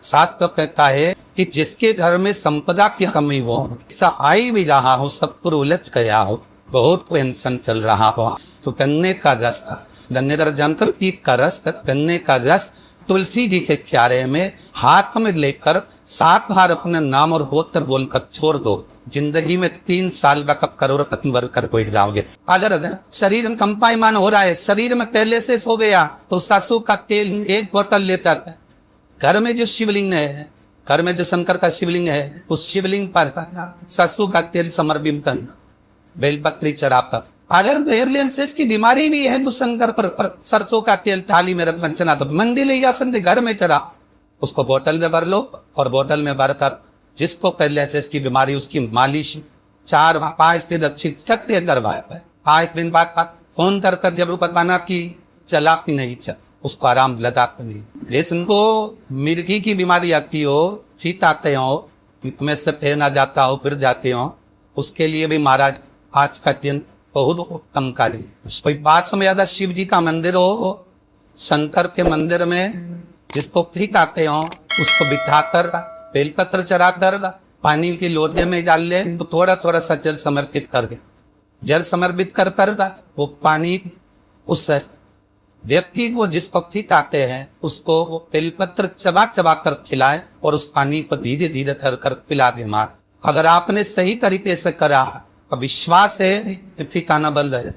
शास्त्र कहता है कि जिसके घर में संपदा की कमी हो, ऐसा आई भी रहा हो, सब पर उलझ गया हो, बहुत टेंशन चल रहा हो, तो गन्ने का रस, गन्नेदार जंत्र की का रस, गन्ने का रस तुलसी जी के क्यारे में हाथ में लेकर 7 बार अपने नाम और गोत्र बोलकर छोड़ दो। जिंदगी में 3 साल रकब करोड़पति बनकर कोई जाओगे। अगर शरीर में कंपायमान हो रहा है, शरीर में पहले से हो गया, तो सरसों का तेल 1 बोतल लेकर घर में जो शिवलिंग है, घर में जो शंकर का शिवलिंग है, उस शिवलिंग पर सरसों का तेल समर्पित करना, बेलपत्री चढ़ाकर। अगर एयरलाइंस की बीमारी भी है तो शंकर पर सरसों का तेल थाली में रख चना, तो मंदिर ले जा सकते, घर में चढ़ा, उसको बोतल में भर लो और बोतल में भरकर जिसको पैरालिसिस की बीमारी, उसकी मालिश 4-5 दिन अच्छी चक्र करवाए, 5 दिन बाद फोन कर जब रूपना की चलाती नहीं चल, उसको आराम लगाते नहीं। जिसको मिर्गी की बीमारी आती हो, फीत आते हो, तुम्हें से फेर ना जाता हो, फिर जाते हो, उसके लिए भी महाराज आज का दिन बहुत उत्तम कार्य। कोई पास में ज्यादा शिव जी का मंदिर हो, शंकर के मंदिर में जिसको फीत आते हो, उसको बिठाकर बेलपत्र चढ़ाकर पानी की लोटे में डाल ले, तो थोड़ा थोड़ा सा जल समर्पित करके, जल समर्पित कर वो पानी उस व्यक्ति को जिसको फीत आते हैं उसको वो बेलपत्र चबा चबा कर खिलाए और उस पानी को धीरे धीरे कर पिला दे मार। अगर आपने सही तरीके से करा, विश्वास है, फीत आना बंद है।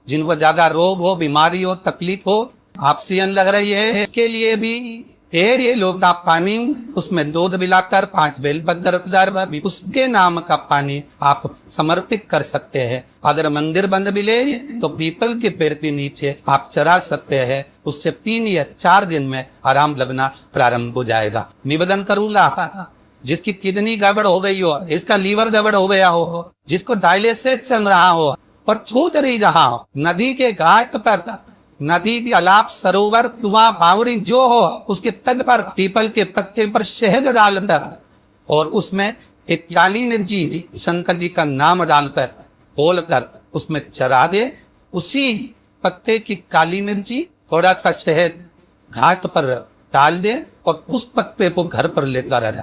जिनको ज्यादा रोग हो, बीमारी हो, तकलीफ हो, ऑक्सीजन लग रही है, इसके लिए भी ये लोग आप पानी उसमें दूध मिलाकर 5 बेलपत्र उसके नाम का पानी आप समर्पित कर सकते हैं। अगर मंदिर बंद मिले तो पीपल के पेड़ के नीचे आप चढ़ा सकते हैं। उससे 3 या 4 दिन में आराम लगना प्रारंभ हो जाएगा। निवेदन करूंगा, जिसकी किडनी गड़बड़ हो गई हो, इसका लीवर गड़बड़ हो गया हो, जिसको डायलिसिस चल रहा हो और छूट नहीं रहा हो, नदी के घाट पर, नदी के अलाप, सरोवर, कुआं, बावड़ी जो हो, उसके तट पर पीपल के पत्ते पर शहद डालकर और उसमें एक काली मिर्ची शंकर जी का नाम डालकर बोलकर उसमें चढ़ा दे। उसी पत्ते की काली मिर्ची थोड़ा सा शहद घाट पर डाल दे और उस पत्ते को घर पर लेकर आ।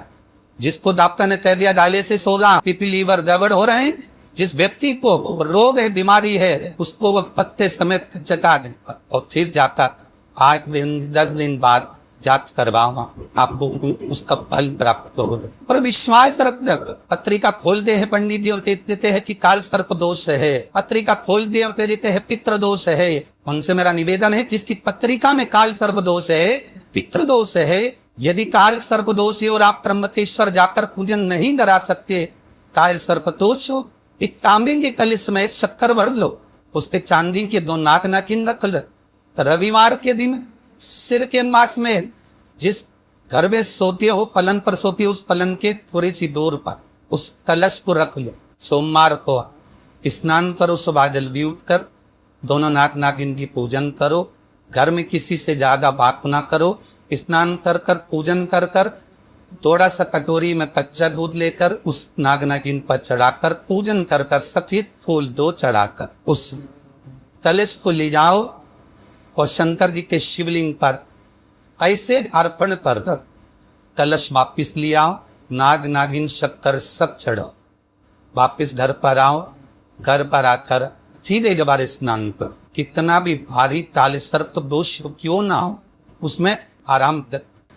जिसको डॉक्टर ने कह दिया डायलिसिस होगा, पीपी लीवर गड़बड़ हो रहे हैं, जिस व्यक्ति को रोग है, बीमारी है, उसको वो पत्ते समेत जगा दें और फिर जाता 8 दिन 10 दिन बाद जांच करवाओ, आपको उसका फल प्राप्त होगा। पर विश्वास रखना। पत्रिका खोल दे है पंडित जी और कह देते हैं कि काल सर्प दोष है, पत्रिका खोल दे और कह देते हैं पितृ दोष है। उनसे मेरा निवेदन है, जिसकी पत्रिका में काल सर्प दोष है, पितृ दोष है, यदि काल सर्प दोष है और आप त्र्यंबकेश्वर जाकर पूजन नहीं करा सकते, काल सर्प दोष हो, एक तांबे के कलश में शक्कर भर लो, उस पे चांदी के 2 नाक नाकिन रख लो। रविवार के दिन सिर के मास में जिस घर में सोते हो, पलन पर सोती हो, उस पलन के थोड़ी सी दूर पर उस कलश को रख लो। सोमवार को स्नान करो, सुबह जल्दी उठकर दोनों नाक नागिन की पूजन करो। घर में किसी से ज्यादा बात ना करो। स्नान कर कर पूजन कर कर थोड़ा सा कटोरी में कच्चा दूध लेकर उस नाग नागिन पर चढ़ाकर पूजन कर कर सफेद फूल 2 चढ़ाकर उस कलश को ले जाओ और शंकर जी के शिवलिंग पर ऐसे अर्पण कर कर कलश वापिस ले आओ। नाग नागिन शक्कर सब चढ़ो, वापिस घर पर आओ। घर पर आकर फिर एक बार स्नान कर, कितना भी भारी ताल सर्प दोष क्यों ना हो, उसमें आराम।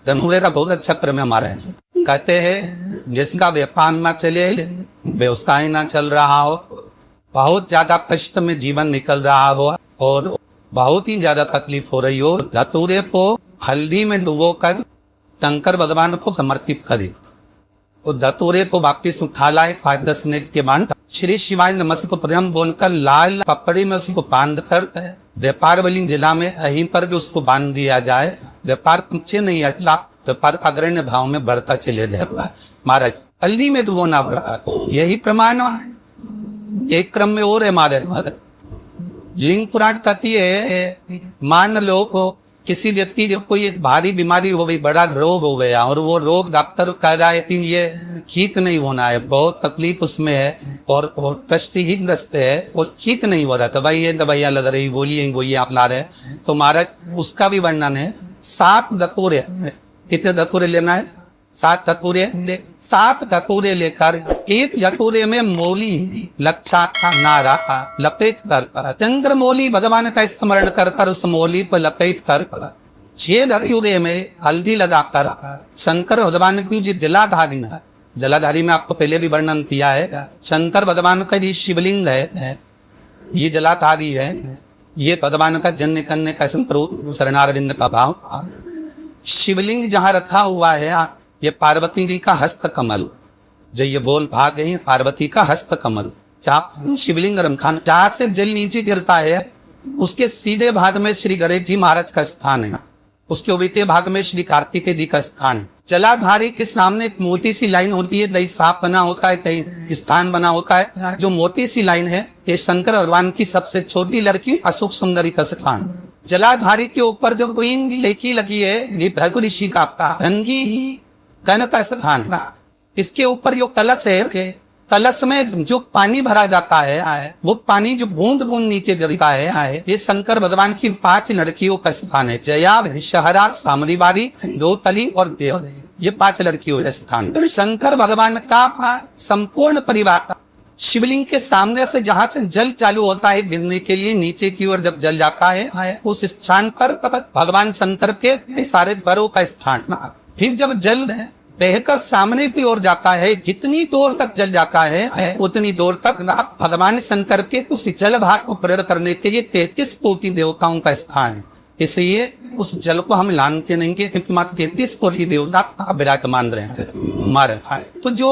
धनुरे का बहुत अच्छा क्रम है हमारा है। कहते हैं जिसका व्यापार ना चले, व्यवसाय ना चल रहा हो, बहुत ज्यादा कष्ट में जीवन निकल रहा हो और बहुत ही ज्यादा तकलीफ हो रही हो, धतूरे को हल्दी में डुबोकर शंकर भगवान को समर्पित करे। उस धतूरे को वापिस उठा लाए 5-10 मिनट के बाद श्री शिवाय नमस्ते को प्रेम बोलकर लाल कपड़े में उसको बांध कर व्यापार वाली जिला में यहीं पर भी उसको बांध दिया जाए। व्यापार पीछे नहीं हटला, व्यापार अग्रण्य भाव में बढ़ता चले जाएगा। महाराज हल्दी में तो वो ना बढ़ा, यही प्रमाण है। एक क्रम में और है महाराज, लिंग पुराण कहती है, मान लो को किसी व्यक्ति को कोई एक भारी बीमारी हो गई, बड़ा रोग हो गया और वो रोग डॉक्टर कह रहा है कि ये ठीक नहीं होना है, बहुत तकलीफ उसमें है और कष्ट ही ग्रस्त है, वो ठीक नहीं हो रहा, तो भाई ये दवाइयाँ लग रही, गोलियाँ आप ला रहे, तो महाराज उसका भी वर्णन है। 7 धतूरे, कितने धतूरे लेना है? 7 धतूरे लेकर एक धतूरे में मोली लक्षा का नारा लपेट कर चंद्र मोली भगवान का स्मरण कर उस मोली पर लपेट कर 6 धतूरे में हल्दी लगाकर शंकर भगवान की जो जलाधारी में आपको पहले भी वर्णन किया है। शंकर भगवान का ये शिवलिंग है, ये जलाधारी है, ये भगवान का जन्य करने का शरणारविंद का भाव। शिवलिंग जहाँ रखा हुआ है ये पार्वती जी का हस्त कमल, जो ये बोल भाग है पार्वती का हस्त कमल। शिवलिंग रमखान जहाँ से जल नीचे गिरता है उसके सीधे भाग में श्री गणेश जी महाराज का स्थान है, उसके उल्टे भाग में श्री कार्तिकेय जी का स्थान। जलाधारी के सामने एक मोटी सी लाइन होती है, दही साफ बना होता है, कहीं स्थान बना होता है। जो मोटी सी लाइन है ये शंकर भगवान की सबसे छोटी लड़की अशोक सुंदरी का स्थान। जलाधारी के ऊपर जो लेकी लगी है ये भृगु ऋषि का कन का स्थान। इसके ऊपर जो कलश है, कलश में जो पानी भरा जाता है वो पानी जो बूंद बूंद नीचे गिरता है ये शंकर भगवान की 5 लड़कियों का स्थान है। जया, शहरा, सामरीवारी, दोतली और देव, ये 5 लड़कियों का स्थान। तो शंकर भगवान का संपूर्ण परिवार शिवलिंग के सामने से जहाँ से जल चालू होता है गिरने के लिए नीचे की ओर जब जल जाता है उस स्थान पर भगवान शंकर के सारे बरों का स्थान। फिर जब जल बहकर सामने की ओर जाता है, जितनी दूर तक जल जाता है उतनी दूर तक भगवान शंकर के उस जल भाग को प्रेरित करने के लिए 33 कोटि देवताओं का स्थान है। इसलिए उस जल को हम लानते नहीं के क्योंकि मात्र 33 कोटि देवता विराजमान रहे हमारे। तो जो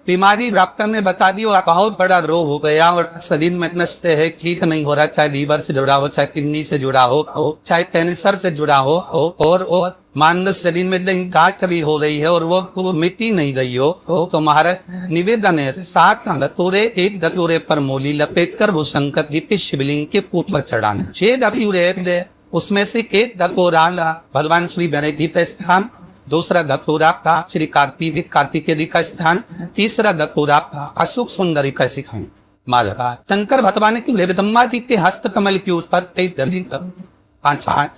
बीमारी डॉक्टर ने बता दी और बहुत बड़ा रोग हो गया और शरीर में नष्ट है, ठीक नहीं हो रहा, चाहे लीवर से जुड़ा हो, चाहे किडनी से जुड़ा हो, चाहे कैंसर से जुड़ा हो और मान शरीर में गांठ भी हो रही है और वो मिट्टी नहीं रही हो तो हमारा निवेदन है 7 धतूरे, एक धतूरे पर मोली लपेट कर वो शंकर जी के शिवलिंग के ऊपर चढ़ाने। 6 धतूरे उसमें से एक धतूरा भगवान श्री गणेश जी का स्थान, दूसरा धतूरा का श्री कार्तिकेय जी का स्थान, तीसरा धतूरा का अशोक सुंदरी का स्थान। मारा शंकर भगवान की जगदम्बा जी के हस्त कमल के ऊपर 5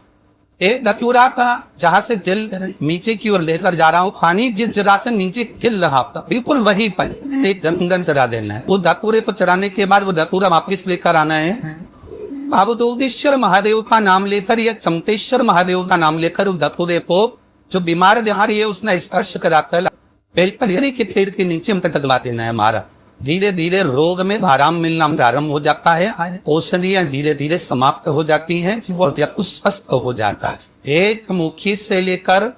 एक धतूरा का जहाँ से जल नीचे की ओर लेकर जा रहा हूँ, पानी जिस जगह से नीचे गिर रहा था बिल्कुल वही पर एक गंगन चढ़ा देना है। वो धतूरे पर चढ़ाने के बाद वो धतूरा वापिस लेकर आना है। भावदोदेश्वर महादेव का नाम लेकर या चमतेश्वर महादेव का नाम लेकर उस धतूरे को जो बीमार देहारी है उसने स्पर्श कराकर बेलपरिहरी के पेड़ के नीचे हम तक लगा देना है। हमारा धीरे धीरे रोग में आराम मिलना प्रारंभ हो जाता है, औषधियां धीरे धीरे समाप्त हो जाती हैं और स्वस्थ हो जाता है। 1 मुखी से लेकर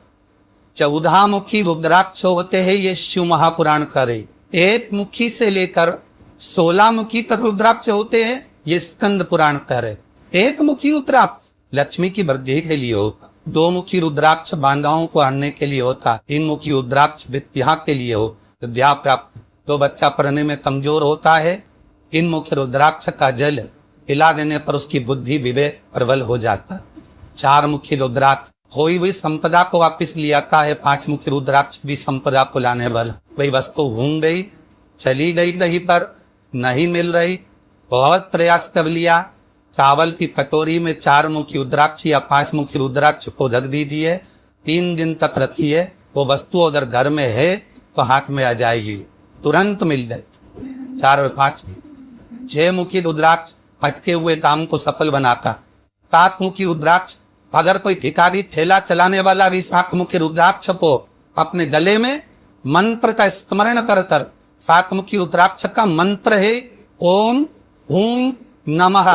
14 मुखी रुद्राक्ष होते हैं, ये शिव महापुराण करे। 1 मुखी से लेकर 16 मुखी तक रुद्राक्ष होते हैं, ये स्कंद पुराण करे। 1 मुखी रुद्राक्ष लक्ष्मी की वृद्धि के लिए होता, 2 मुखी रुद्राक्ष बांधाओं को आणने के लिए होता, 3 मुखी रुद्राक्ष विद्या के लिए हो, विद्या प्राप्त। तो बच्चा पढ़ने में कमजोर होता है, इन मुख्य रुद्राक्ष का जल हिला देने पर उसकी बुद्धि विवेक प्रबल हो जाता है। 4 मुखी रुद्राक्ष खोई हुई संपदा को वापिस ले आता है, 5 मुखी रुद्राक्ष भी संपदा को लाने वाला। वही वस्तु घूम गई, चली गई कहीं पर नहीं मिल रही, बहुत प्रयास कर लिया, चावल की कटोरी में 4 मुखी रुद्राक्ष या 5 मुखी रुद्राक्ष को रख दीजिए, 3 दिन तक रखिए, वो वस्तु अगर घर में है तो हाथ में आ जाएगी, तुरंत मिल जाए। 4 और 5 6 मुखी रुद्राक्ष अटके हुए काम को सफल बनाता। 7 मुखी रुद्राक्ष अगर कोई भिखारी ठेला चलाने वाला भी 7 मुखी रुद्राक्ष को अपने गले में मंत्र का स्मरण कर 7 मुखी रुद्राक्ष का मंत्र है ओम हूं नमः।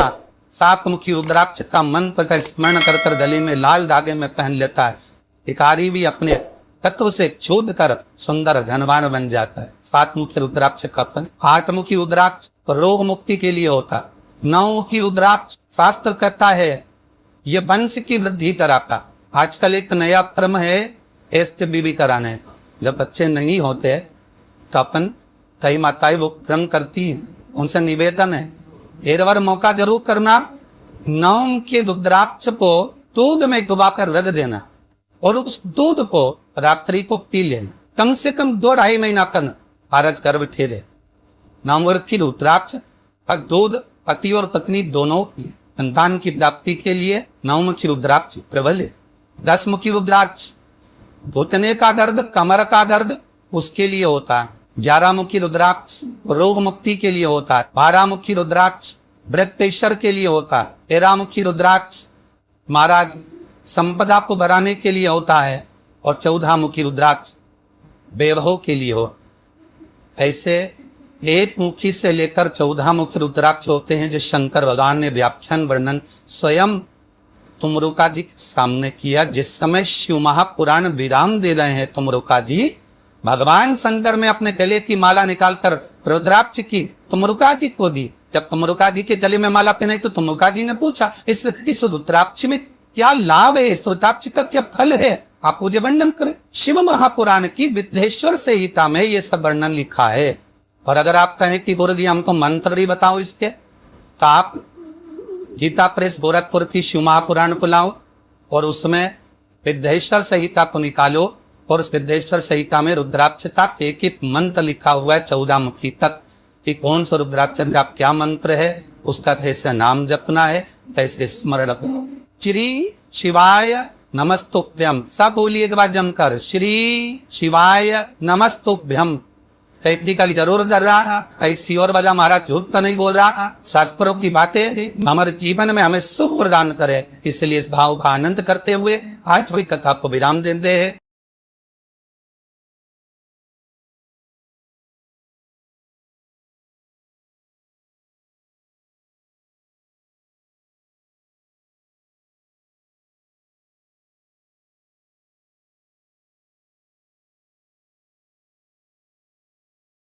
7 मुखी रुद्राक्ष का मंत्र का स्मरण कर गले में लाल धागे में पहन लेता है। भिखारी भी अपने तत्व से छोड़ कर सुंदर धनवान बन जाता है। 7 मुखी रुद्राक्ष का फल। 8 मुखी रुद्राक्ष रोग मुक्ति के लिए होता। 9 मुखी रुद्राक्ष शास्त्र कहता है ये वंश की वृद्धि कराता। आजकल एक नया क्रम है STBB कराने। जब बच्चे नहीं होते तो अपन कई माताएं वो क्रम करती हैं, उनसे निवेदन है एक बार मौका जरूर करना। 9 मुखी रुद्राक्ष को दूध में डुबाकर रख देना और उस दूध को रात्रि को पी लेना, कम से कम 2-2.5 महीना करना, भारत गर्भ ठेरे। 9 मुखी रुद्राक्ष का दूध पति और पत्नी दोनों संतान की प्राप्ति के लिए 9 मुखी रुद्राक्ष प्रबल है। 10 मुखी रुद्राक्ष घुटने का दर्द, कमर का दर्द उसके लिए होता है। 11 मुखी रुद्राक्ष रोग मुक्ति के लिए होता है। 12 मुखी रुद्राक्ष ब्लड प्रेशर के लिए होता है। 13 मुखी रुद्राक्ष महाराज संपदा को बढ़ाने के लिए होता है। और 14 मुखी रुद्राक्ष वैभव के लिए हो। ऐसे 1 मुखी से लेकर 14 मुखी रुद्राक्ष होते हैं जो शंकर भगवान ने व्याख्यान वर्णन स्वयं तुमरुका जी के सामने किया। जिस समय शिव महापुराण विराम दे रहे हैं तुमरुका जी, भगवान शंकर में अपने गले की माला निकालकर रुद्राक्ष की तुमरुका जी को दी। जब तुमरुका जी के गले में माला पहनाई तो तुमरुका जी ने पूछा इस रुद्राक्ष में क्या लाभ है, इस रुद्राक्ष का क्या फल है, आप मुझे वर्णन करें। शिव महापुराण की विद्येश्वर संहिता में ये सब वर्णन लिखा है। और अगर आप कहें कि गुरु जी हमको मंत्र ही बताओ इसके, तो आप गीता प्रेस गोरखपुर की शिव महापुराण को लाओ और उसमें विद्येश्वर संहिता को निकालो और उस विद्येश्वर संहिता में रुद्राक्ष का एक एक मंत्र लिखा हुआ है 14 मुखी तक, कि कौन सा रुद्राक्ष का क्या मंत्र है, उसका कैसे नाम जपना है, कैसे स्मरण करो। श्री शिवाय नमस्तुभ्यम, सब बोलिए एक बार जमकर, श्री शिवाय नमस्तुभ्यम। टेक्निकली जरूर कर रहा है, ऐसी और वजह महाराज झूठ तो नहीं बोल रहा है। शास्त्रों की बातें हमारे जीवन में हमें सुख प्रदान करे, इसलिए इस भाव का आनंद करते हुए आज भी कथा को विराम देते हैं।